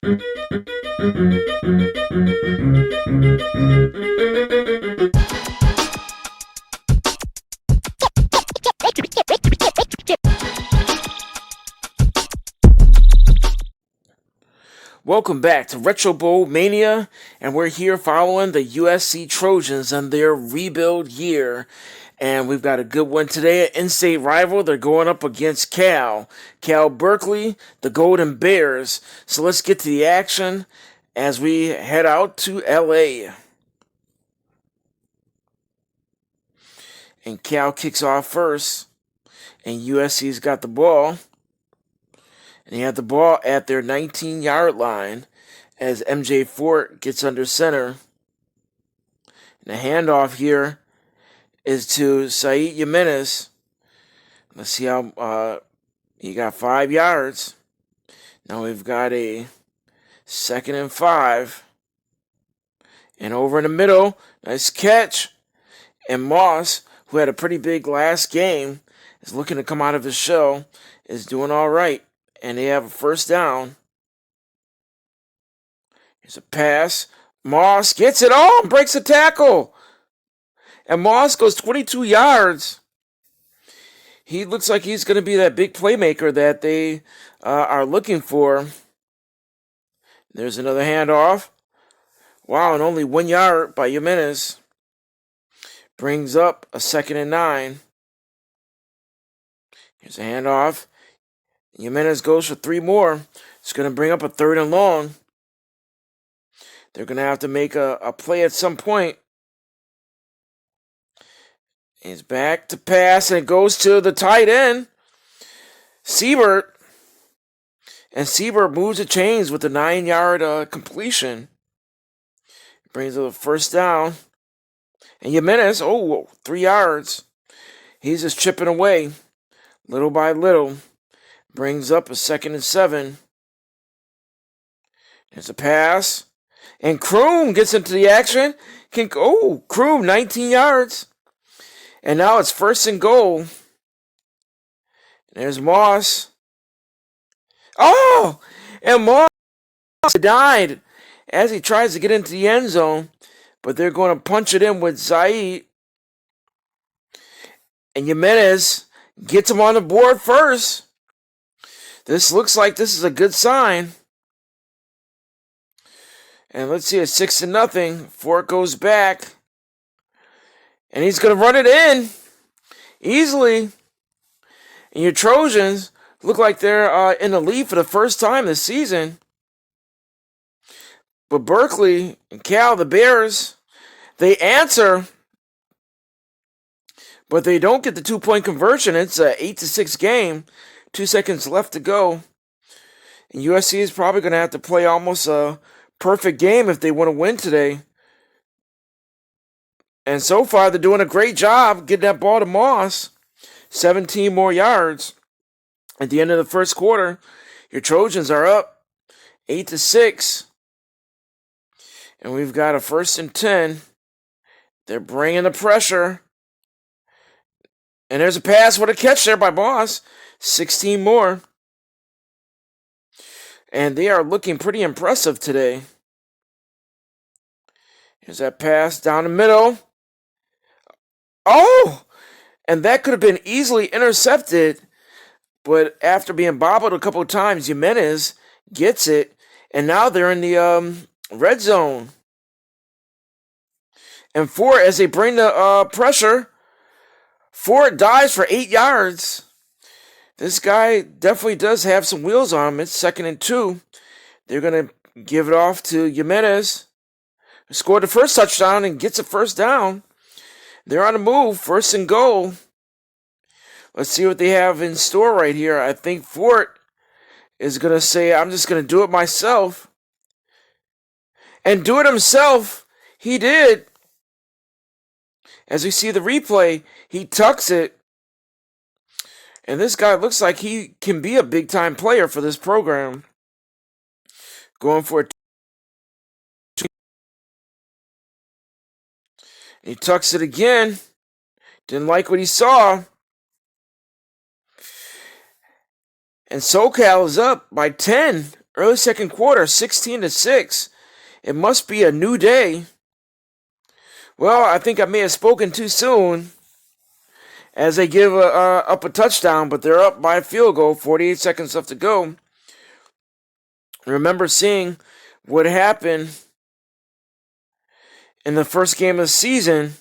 Welcome back to Retro Bowl Mania, and we're here following the USC Trojans and their rebuild year. And we've got a good one today, an in-state rival. They're going up against Cal Berkeley, the Golden Bears. So let's get to the action as we head out to LA. And Cal kicks off first, and USC's got the ball. And he had the ball at their 19-yard line as MJ Fort gets under center. And the handoff here is to Seau Jimenez. Let's see how he got 5 yards. Now we've got a 2nd and 5. And over in the middle, nice catch. And Moss, who had a pretty big last game, is looking to come out of his shell, is doing all right. And they have a first down. Here's a pass. Moss gets it on, breaks a tackle. And Moss goes 22 yards. He looks like he's going to be that big playmaker that they are looking for. There's another handoff. Wow, and only 1 yard by Jimenez. Brings up a 2nd and 9. Here's a handoff. Jimenez goes for 3 more. It's going to bring up a 3rd and long. They're going to have to make a play at some point. He's back to pass, and it goes to the tight end, Siebert. And Siebert moves the chains with a 9-yard completion. Brings up a first down. And Jimenez, 3 yards. He's just chipping away, little by little. Brings up a 2nd and 7. There's a pass. And Kroom gets into the action. Kroom, 19 yards. And now it's 1st and goal. There's Moss. And Moss died as he tries to get into the end zone. But they're going to punch it in with Zaid. And Jimenez gets him on the board first. This looks like this is a good sign. And let's see, it's 6-0. Fort goes back. And he's going to run it in easily. And your Trojans look like they're in the lead for the first time this season. But Berkeley and Cal, the Bears, they answer. But they don't get the 2-point conversion. It's an 8-6 game. 2 seconds left to go. And USC is probably going to have to play almost a perfect game if they want to win today. And so far, they're doing a great job getting that ball to Moss. 17 more yards. At the end of the first quarter, your Trojans are up 8-6. And we've got a 1st and 10. They're bringing the pressure. And there's a pass with a catch there by Moss. 16 more. And they are looking pretty impressive today. Here's that pass down the middle. And that could have been easily intercepted. But after being bobbled a couple of times, Jimenez gets it. And now they're in the red zone. And Fort, as they bring the pressure, Fort dives for 8 yards. This guy definitely does have some wheels on him. It's 2nd and 2. They're going to give it off to Jimenez, who scored the first touchdown and gets a first down. They're on the move, 1st and goal. Let's see what they have in store right here. I think Fort is going to say, I'm just going to do it myself. And do it himself. He did. As we see the replay, he tucks it. And this guy looks like he can be a big-time player for this program. Going for it. He tucks it again. Didn't like what he saw. And SoCal is up by 10 Early second quarter, 16-6. It must be a new day. Well, I think I may have spoken too soon as they give up a touchdown, but they're up by a field goal, 48 seconds left to go. Remember seeing what happened in the first game of the season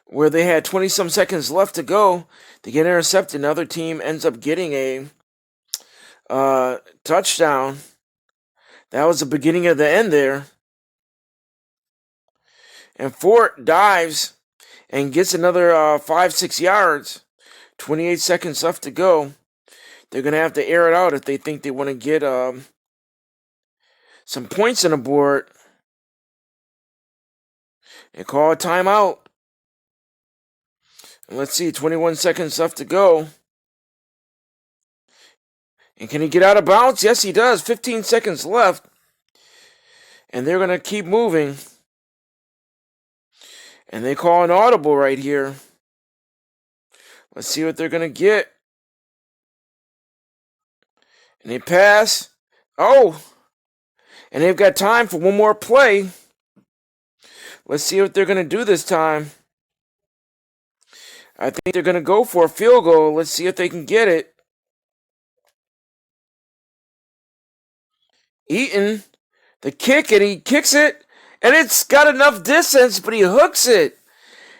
where they had 20-some seconds left to go. They get intercepted. Another team ends up getting a touchdown. That was the beginning of the end there. And Fort dives and gets another 5-6 yards. 28 seconds left to go. They're going to have to air it out if they think they want to get some points on the board. They call a timeout. And let's see, 21 seconds left to go. And can he get out of bounds? Yes, he does. 15 seconds left. And they're going to keep moving. And they call an audible right here. Let's see what they're going to get. And they pass. Oh! And they've got time for one more play. Let's see what they're going to do this time. I think they're going to go for a field goal. Let's see if they can get it. Eaton, the kick, and he kicks it. And it's got enough distance, but he hooks it.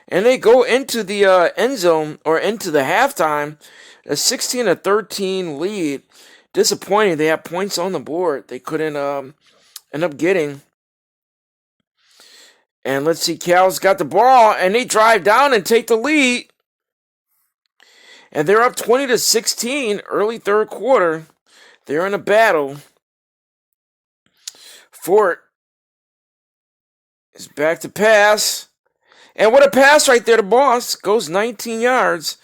And they go into the end zone, or into the halftime. A 16-13 lead. Disappointing. They have points on the board. They couldn't end up getting. And let's see, Cal's got the ball, and they drive down and take the lead. And they're up 20-16, early third quarter. They're in a battle. Fort is back to pass. And what a pass right there to Boss. Goes 19 yards.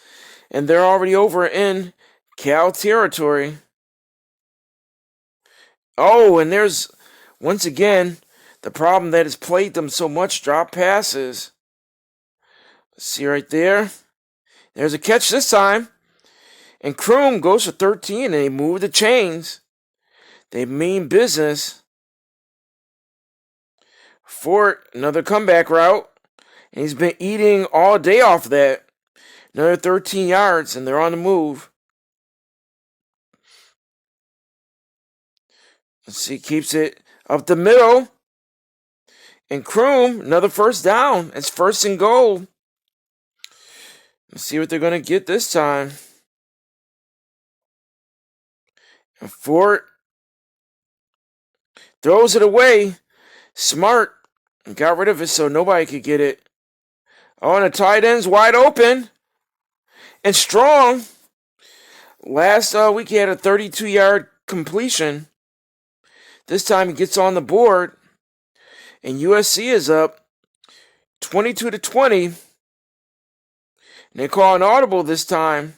And they're already over in Cal territory. Oh, and there's, once again, the problem that has plagued them so much, drop passes. Let's see right there. There's a catch this time. And Kroom goes for 13, and they move the chains. They mean business. Fort, another comeback route. And he's been eating all day off that. Another 13 yards, and they're on the move. Let's see, keeps it up the middle. And Kroom, another first down. It's 1st and goal. Let's see what they're going to get this time. And Fort throws it away. Smart. And got rid of it so nobody could get it. Oh, and the tight end's wide open. And Strong. Last week he had a 32-yard completion. This time he gets on the board. And USC is up 22-20. And they call an audible this time.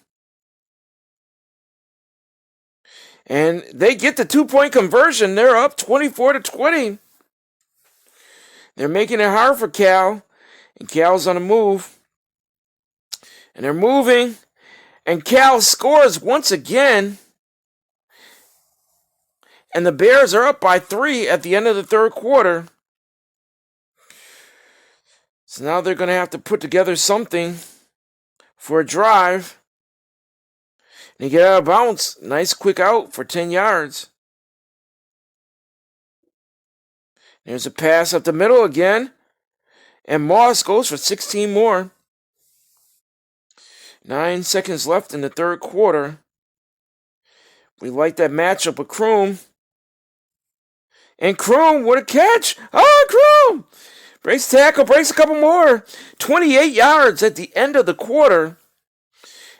And they get the 2-point conversion. They're up 24-20. They're making it hard for Cal. And Cal's on the move. And they're moving. And Cal scores once again. And the Bears are up by 3 at the end of the third quarter. So now they're going to have to put together something for a drive. And they get out of bounds. Nice quick out for 10 yards. There's a pass up the middle again. And Moss goes for 16 more. 9 seconds left in the third quarter. We like that matchup with Kroom. And Kroom, what a catch! Oh, Kroom! Breaks tackle, breaks a couple more. 28 yards at the end of the quarter.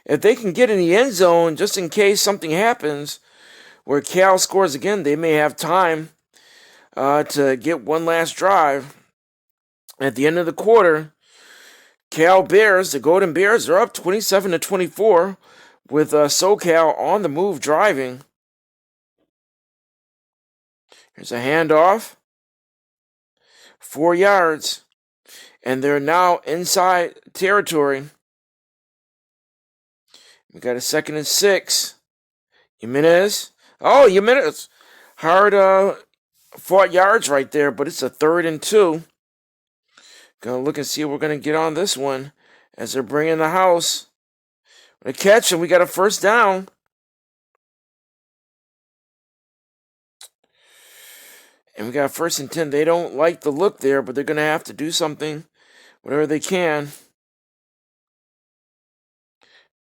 If they can get in the end zone, just in case something happens, where Cal scores again, they may have time to get one last drive. At the end of the quarter, Cal Bears, the Golden Bears, are up 27-24 with SoCal on the move driving. Here's a handoff. 4 yards. And they're now inside territory. We got a 2nd and 6. Jimenez Oh, you meant it. Hard fought yards right there, but it's a 3rd and 2. Gonna look and see if we're gonna get on this one as they're bringing the house. A catch, and we got a 1st down. And we got 1st and 10. They don't like the look there, but they're gonna have to do something, whatever they can.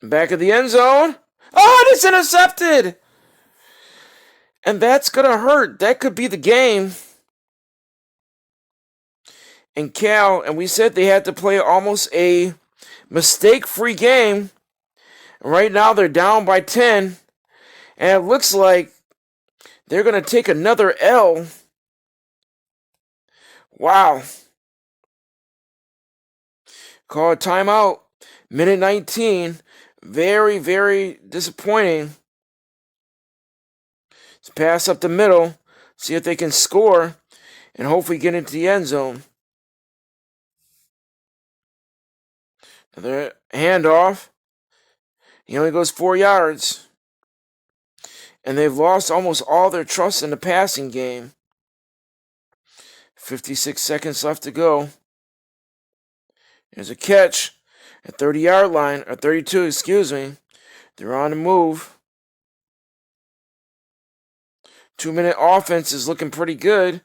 Back of the end zone. Oh, and it's intercepted! And that's gonna hurt. That could be the game. And Cal, and we said they had to play almost a mistake-free game. Right now they're down by 10. And it looks like they're going to take another L. Wow. Call a timeout. Minute 19. Very, very disappointing. Let's pass up the middle. See if they can score. And hopefully get into the end zone. Another handoff. He only goes 4 yards. And they've lost almost all their trust in the passing game. 56 seconds left to go. There's a catch at 30-yard line, or 32, excuse me. They're on the move. 2-minute offense is looking pretty good.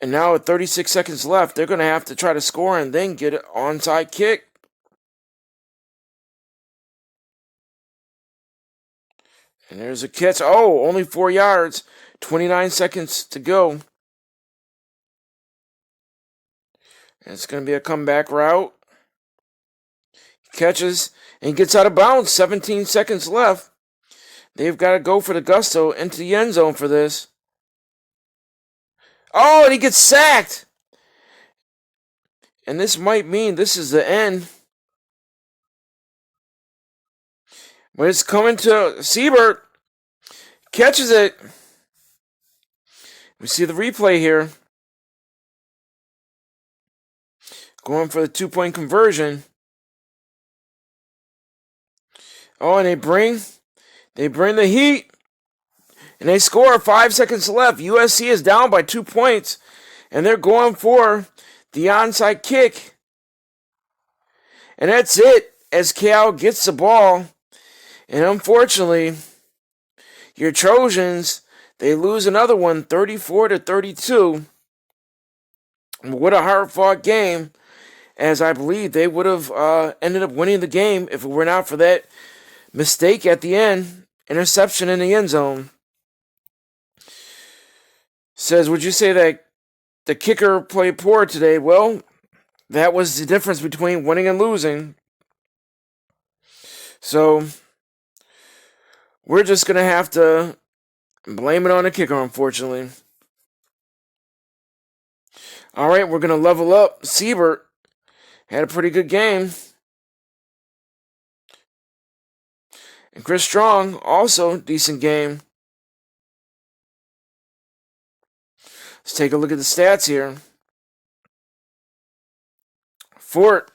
And now with 36 seconds left, they're going to have to try to score and then get an onside kick. And there's a catch. Oh, only 4 yards. 29 seconds to go. And it's going to be a comeback route. Catches and gets out of bounds. 17 seconds left. They've got to go for the gusto into the end zone for this. Oh, and he gets sacked. And this might mean this is the end. But it's coming to Siebert. Catches it. We see the replay here. Going for the 2-point conversion. Oh, and they bring the heat. And they score. 5 seconds left. USC is down by 2 points. And they're going for the onside kick. And that's it as Cal gets the ball. And unfortunately, your Trojans, they lose another one, 34-32. What a hard-fought game, as I believe they would have ended up winning the game if it were not for that mistake at the end, interception in the end zone. Says, would you say that the kicker played poor today? Well, that was the difference between winning and losing. So we're just going to have to blame it on the kicker, unfortunately. All right, we're going to level up. Siebert had a pretty good game. And Chris Strong, also decent game. Let's take a look at the stats here. Fort,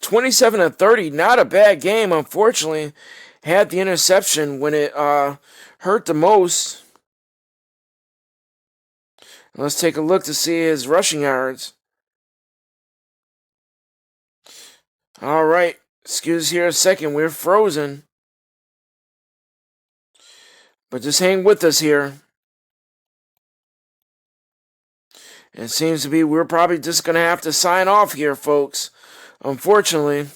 27-30, not a bad game, unfortunately. Had the interception when it hurt the most. Let's take a look to see his rushing yards. All right, excuse here a second, we're frozen. But just hang with us here. It seems to be we're probably just going to have to sign off here, folks. Unfortunately,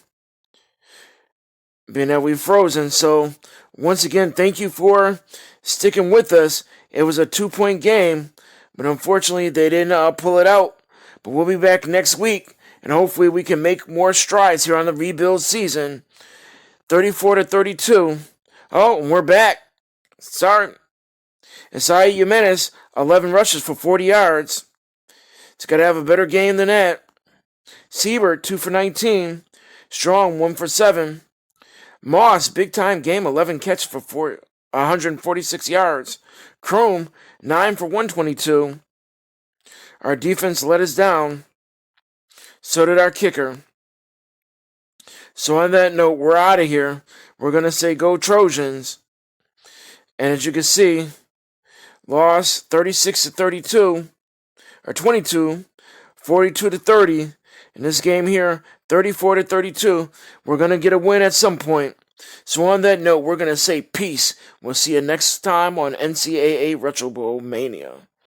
being that we've frozen. So, once again, thank you for sticking with us. It was a 2-point game, but unfortunately, they didn't pull it out. But we'll be back next week, and hopefully we can make more strides here on the rebuild season. 34-32. Oh, and we're back. Sorry. Isaiah Jimenez, 11 rushes for 40 yards. It's got to have a better game than that. Siebert, 2 for 19. Strong, 1 for 7. Moss, big-time game, 11 catches for 146 yards. Chrome, 9 for 122. Our defense let us down. So did our kicker. So on that note, we're out of here. We're going to say go Trojans. And as you can see, lost 36-32, or 22, 42-30. In this game here, 34-32. We're going to get a win at some point. So on that note, we're going to say peace. We'll see you next time on NCAA Retro Bowl Mania.